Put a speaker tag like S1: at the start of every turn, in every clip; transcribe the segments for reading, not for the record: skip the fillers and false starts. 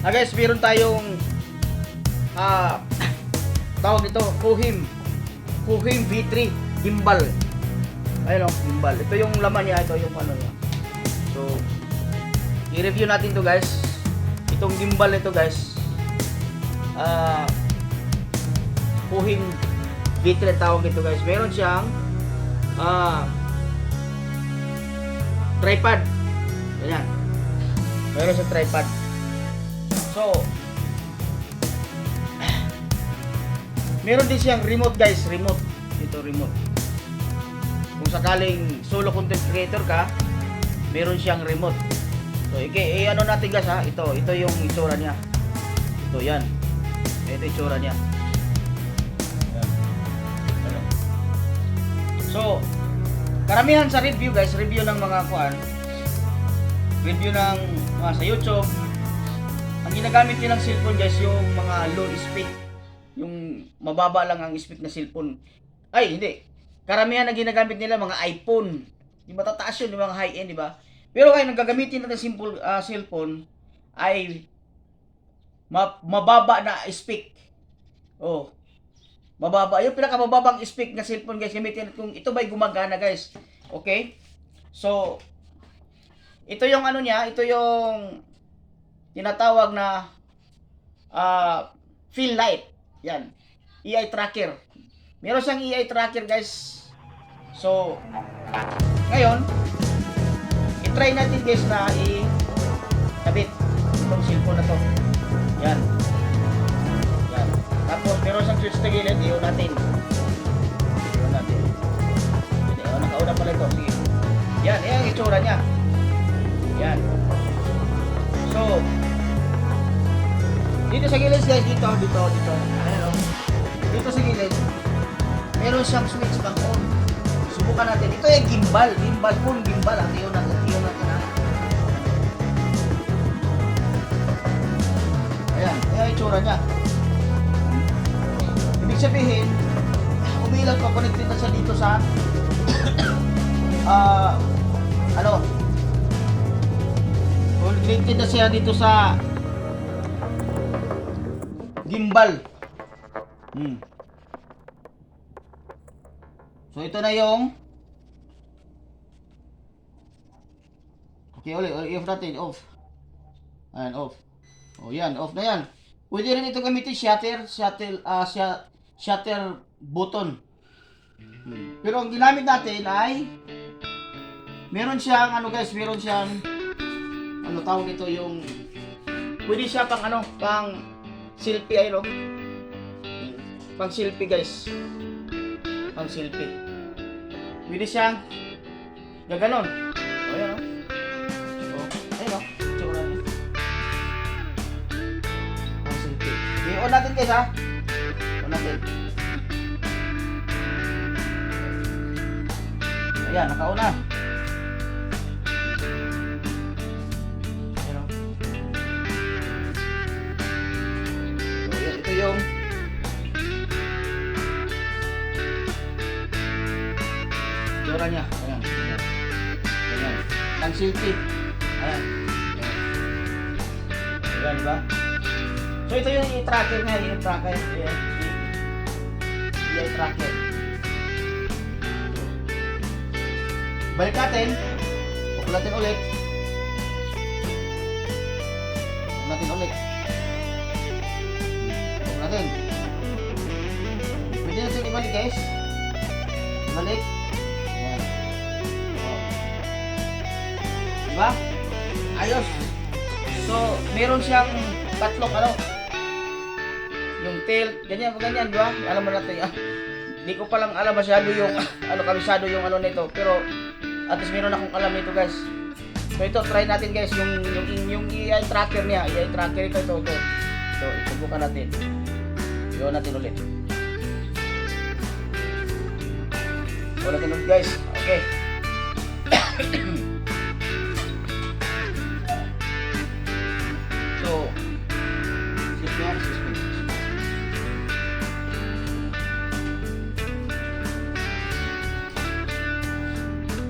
S1: Guys, meron tayong tawag nito, Kuhim V3 gimbal. Ayun o, gimbal. Ito yung laman niya, ito yung ano niya. So, i-review natin to guys. Itong gimbal nito guys. Kuhim V3 tawag nito guys. Meron siyang tripod. Ganyan. Meron siyang tripod. So, meron din siyang remote guys, remote. Ito remote. Kung sakaling solo content creator ka, meron siyang remote. So, ano natin guys ha, ito yung itsura niya. Ito yan. Ito yung itsura niya. Yan. Ano. So, karamihan sa review guys, review ng mga review ng sa YouTube, ang ginagamit nilang cellphone guys, yung mga low speed, yung mababa lang ang speed na cellphone. Ay, hindi. Karamihan na ginagamit nila mga iPhone. Yung matataas yun, yung mga high-end, di ba? Pero ngayon, ang gagamitin natin simple cellphone ay mababa na speed. Oh. Mababa. Yung pinakamababang speed na cellphone guys, gamitin kung ito ba'y gumagana guys. Okay? So, ito yung ano niya, ito yung tinatawag na fill light. Yan. EI tracker. Meron siyang EI tracker guys. So, ngayon, i-try natin guys na i-kabit itong cellphone na to. Yan. Yan. Tapos, meron siyang switch na gilid. Iyon natin. Iyon natin. Nakauna pala ito. Sige. Yan. Yan ang itsura niya. Yan. So, dito sa gilid guys, dito. Ayan o. Dito sa gilid, meron siyang switch pang on. Subukan natin. Ito yung gimbal. Full gimbal. Iyon natin ha. Ayan. Ayan yung itsura niya. Ibig sabihin, umilag pa, connected na siya dito sa connected na siya dito sa gimbal. So ito na yung off natin, off. Ayan, off. O yan, off na yan. Pwede rin ito gamitin shutter button. Pero ang ginamit natin ay meron siyang tawag ito yung pwede siya pang selfie ay pang selfie guys. Pang selfie. Pwede siya gaganon. O yan o. Ayun o. Tsura niya. Pang selfie. I-on natin guys ha. On natin. Ayan, naka-on na. Yung dora niya. Ayan. Ang selfie. Ayan. Ayan ba? So ito yung i-tracker niya. I-tracker. Ayan. I-tracker. Balik natin. Huwag natin ulit. Natin. Pwede natin ibalik guys. Ibalik. Ayan. Diba? Ayos. So, meron siyang tatlong yung tail, ganyan, diba? Alam mo natin, hindi ko palang alam masyado yung kabisado yung nito, pero at least meron akong alam nito guys. So ito, try natin guys yung EI tracker niya, EI tracker ito. So, isubukan natin. Iyon natin ulit. Ulit guys. Okay. So,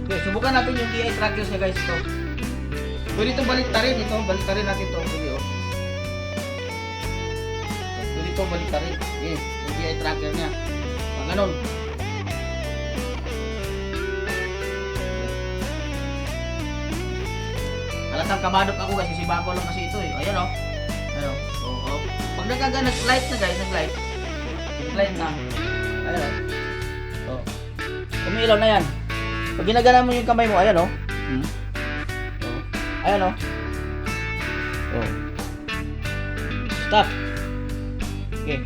S1: okay, subukan natin yung DI trackers niya guys ito. Pwede itong baliktarin natin ito. Okay, oh. ito balik ka rin. Yung GI tracker niya. Pag ganon. Halatang kamadok ako guys, kasi bago lang kasi ito eh. Ayan o. Ayan o. Oo. Pag nag-light na guys, nag-light na. Ayan o. Oh. Umiilaw na yan. Pag ginagana mo yung kamay mo, ayan o. Oh. Ayan o. Oh. Stop. Okay.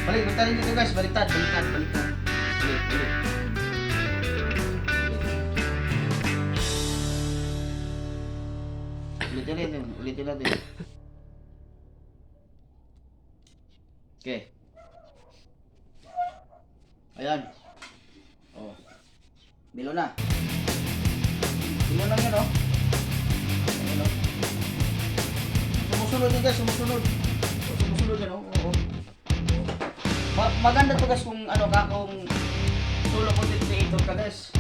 S1: Baliktad dito guys, baliktad. Ulit. Ulitin natin. Okay. Ayan. Oh. Bilo na. Bilo na yan, oh. Ayan, oh. Sumusunod din guys, sumusunod. Sumusunod yan, oh. Oo. Maganda to guys kung ano ka, kung solo content creator ka guys.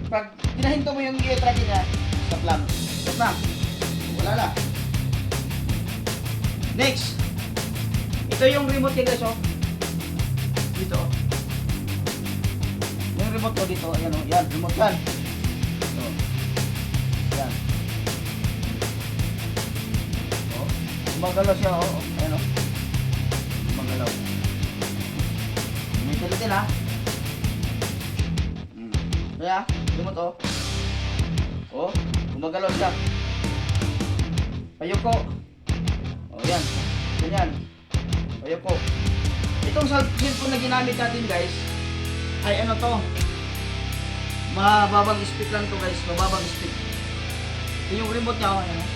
S1: Pag ginahinto mo yung i-tracking niya, stop lang. Stop na. Wala na. Next. Ito yung remote niya guys, oh. Dito, oh. Yung remote ko dito, ayan, oh. Yan, remote yan. Ito. Yan. Oh. Gumagalaw siya, oh. Ayan, oh. Gumagalaw. Ulitin ha. Kaya, remote, oh. Oh, gumagalaw siya. Ayoko. Oh, yan. Ganyan. Ayoko. Itong cellphone na ginamit natin, guys, ay ano to? Mababang speed lang to, guys. Mababang speed. Ito yung remote niya, oh. Ayan, oh.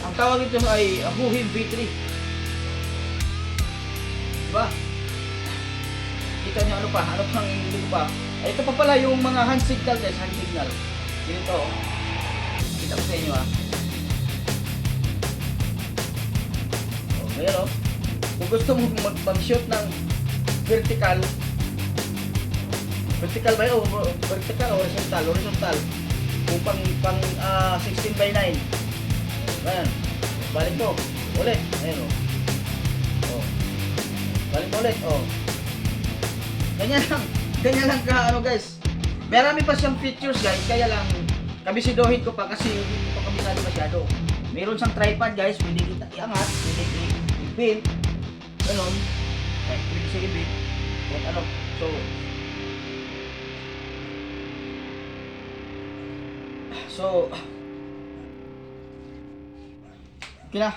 S1: Ang tawag ito ay Huhim V3. Diba? Kita niyo ano pa? Ano pang hindi pa? Ay, ito pa pala yung mga hand signal guys, hand signal. Dito, oh. Kita ko sa inyo, ah. Oh, ayan, oh. Kung gusto mo mag-shoot ng vertical ba yun? Vertical o horizontal? Horizontal. Kung pang 16:9. Ayan. Balik mo. Ulit. Ayan, oh. Oh. Balik mo ulit, oh. Ganyan lang ka ano guys. Marami pa siyang features guys, kaya lang kabisidohin ko pa kasi hindi ko kabisado masyado. Meron siyang tripod guys, pwede kita iangat, pwede i-pin. Ganon. Pwede siya i-pin. Kahit ano. So okay na.